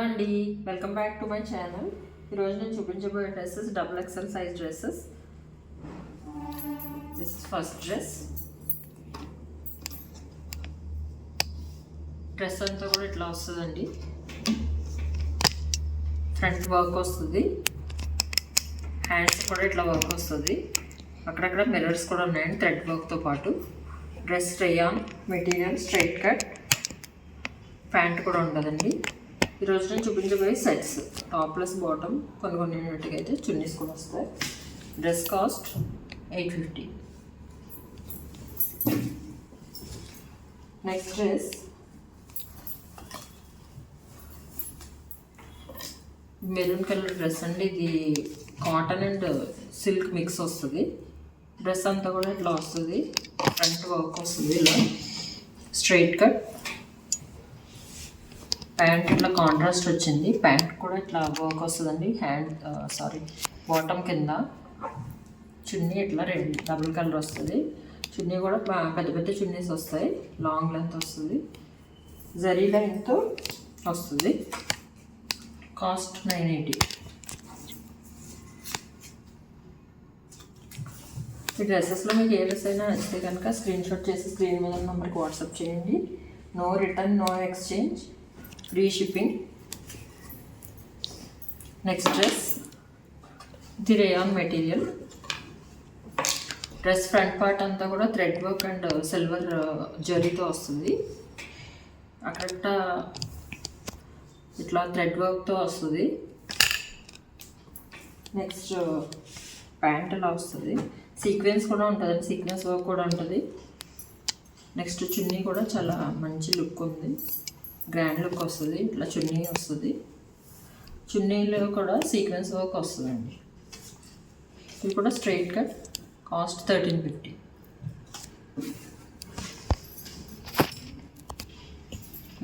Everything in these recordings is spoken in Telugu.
అండి welcome back to my channel. ఈరోజు నేను చూపించబోయే dresses double XL size dresses. This is first dress అంతా కూడా ఇట్లా వస్తుందండి. ఫ్రంట్ వర్క్ వస్తుంది, హ్యాండ్స్ కూడా ఇట్లా వర్క్ వస్తుంది. అక్కడక్కడ మిర్రర్స్ కూడా ఉన్నాయండి థ్రెడ్ వర్క్తో పాటు. Dress rayon material, straight cut, pant కూడా ఉండదండి. ఈరోజు నేను చూపించబోయే సెట్స్ టాప్ ప్లస్ బాటమ్ కొన్ని అయితే చున్నీస్ కూడా వస్తాయి. Dress cost 850. Next dress maroon colour dress అండి. ఇది కాటన్ అండ్ సిల్క్ మిక్స్ వస్తుంది. డ్రెస్ అంతా కూడా ఇట్లా వస్తుంది. ఫ్రంట్ వర్క్ వస్తుంది, ఇలా స్ట్రైట్ కట్. ప్యాంట్ ఇట్లా కాంట్రాస్ట్ వచ్చింది. ప్యాంట్ కూడా ఇట్లా వర్క్ వస్తుందండి. బాటమ్ కింద చున్నీ ఇట్లా డబుల్ కలర్ వస్తుంది. చున్నీ కూడా పెద్ద పెద్ద చున్నీస్ వస్తాయి, లాంగ్ లెంత్ వస్తుంది, జరీ లైన్తో వస్తుంది. కాస్ట్ 980. ఈ డ్రెస్సెస్లో మీకు ఏ డ్రెస్ అయినా నచ్చితే కనుక స్క్రీన్ షాట్ చేసి స్క్రీన్ మీద నెంబర్కి వాట్సాప్ చేయండి. No return, no exchange, free shipping. Next dress ఇది rayon material. Dress front part అంతా కూడా థ్రెడ్ వర్క్ అండ్ సిల్వర్ జరీతో వస్తుంది. అక్కడ ఇట్లా థ్రెడ్ వర్క్తో వస్తుంది. నెక్స్ట్ ప్యాంట్ ఇలా వస్తుంది. సీక్వెన్స్ కూడా ఉంటుందండి, సీక్వెన్స్ వర్క్ కూడా ఉంటుంది. నెక్స్ట్ చున్నీ కూడా చాలా మంచి లుక్ ఉంది, గ్రాండ్ లుక్ వస్తుంది. ఇట్లా చున్నీ వస్తుంది. చున్నీలో కూడా సీక్వెన్స్ వర్క్ వస్తుందండి. ఇది కూడా straight cut. Cost 1350.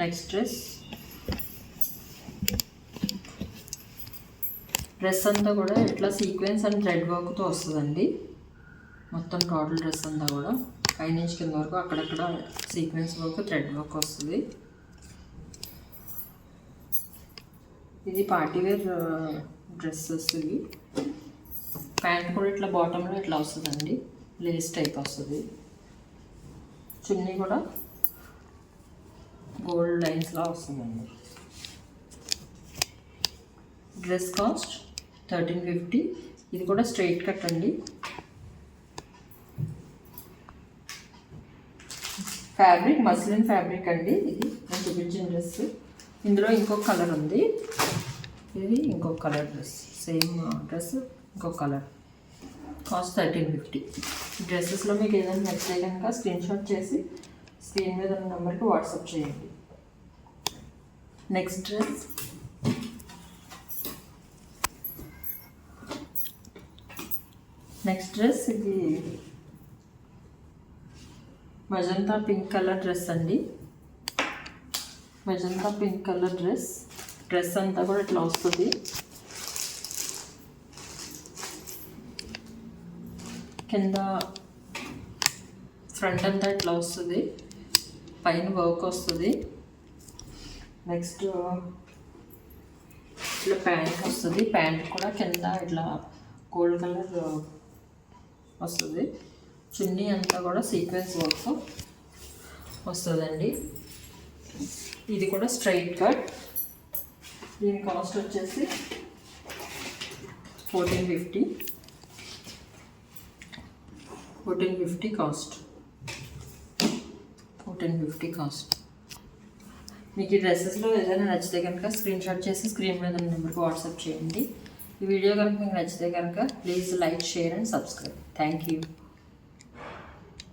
Next dress అంతా కూడా ఇట్లా సీక్వెన్స్ అండ్ థ్రెడ్ వర్క్తో వస్తుందండి. మొత్తం టోటల్ డ్రెస్ అంతా కూడా పైనుంచి కింద వరకు అక్కడక్కడ సీక్వెన్స్ వర్క్, థ్రెడ్ వర్క్ వస్తుంది. ఇది పార్టీవేర్ డ్రెస్సెస్ ఇవి. ప్యాంట్ కూడా ఇట్లా బాటంలో ఇట్లా వస్తుందండి, లేస్ టైప్ వస్తుంది. చున్నీ కూడా గోల్డ్ లైన్స్లా వస్తుందండి. Dress cost 1350. ఇది కూడా స్ట్రైట్ కట్ అండి. ఫ్యాబ్రిక్ మస్లిన్ ఫ్యాబ్రిక్ అండి. ఇది నేను చూపించిన డ్రెస్. ఇందులో ఇంకొక కలర్ ఉంది, ఇది ఇంకొక కలర్ డ్రెస్. సేమ్ డ్రెస్ ఇంకొక కలర్. కాస్ట్ 1350. డ్రెస్సెస్లో మీకు ఏదైనా నచ్చితే కనుక స్క్రీన్ షాట్ చేసి స్క్రీన్ మీద ఉన్న నెంబర్కి వాట్సాప్ చేయండి. నెక్స్ట్ డ్రెస్ ఇది మజంతా పింక్ కలర్ డ్రెస్ అండి. మెజంతా పింక్ కలర్ డ్రెస్ అంతా కూడా ఇట్లా వస్తుంది. కింద ఫ్రంట్ అంతా ఇట్లా వస్తుంది, పైన వర్క్ వస్తుంది. నెక్స్ట్ ఇట్లా ప్యాంట్ వస్తుంది. ప్యాంట్ కూడా కింద ఇట్లా గోల్డ్ కలర్ వస్తుంది. చున్నీ అంతా కూడా సీక్వెన్స్ వర్క్ వస్తుందండి. ఇది కూడా స్ట్రైట్ కట్. దీని కాస్ట్ వచ్చేసి 1450 కాస్ట్. 1450 కాస్ట్. మీకు ఈ డ్రెస్సెస్లో ఏదైనా నచ్చితే కనుక స్క్రీన్ షాట్ చేసి స్క్రీన్ మీద నెంబర్కి వాట్సాప్ చేయండి. ఈ వీడియో కనుక మీకు నచ్చితే కనుక please like, share and subscribe. Thank you.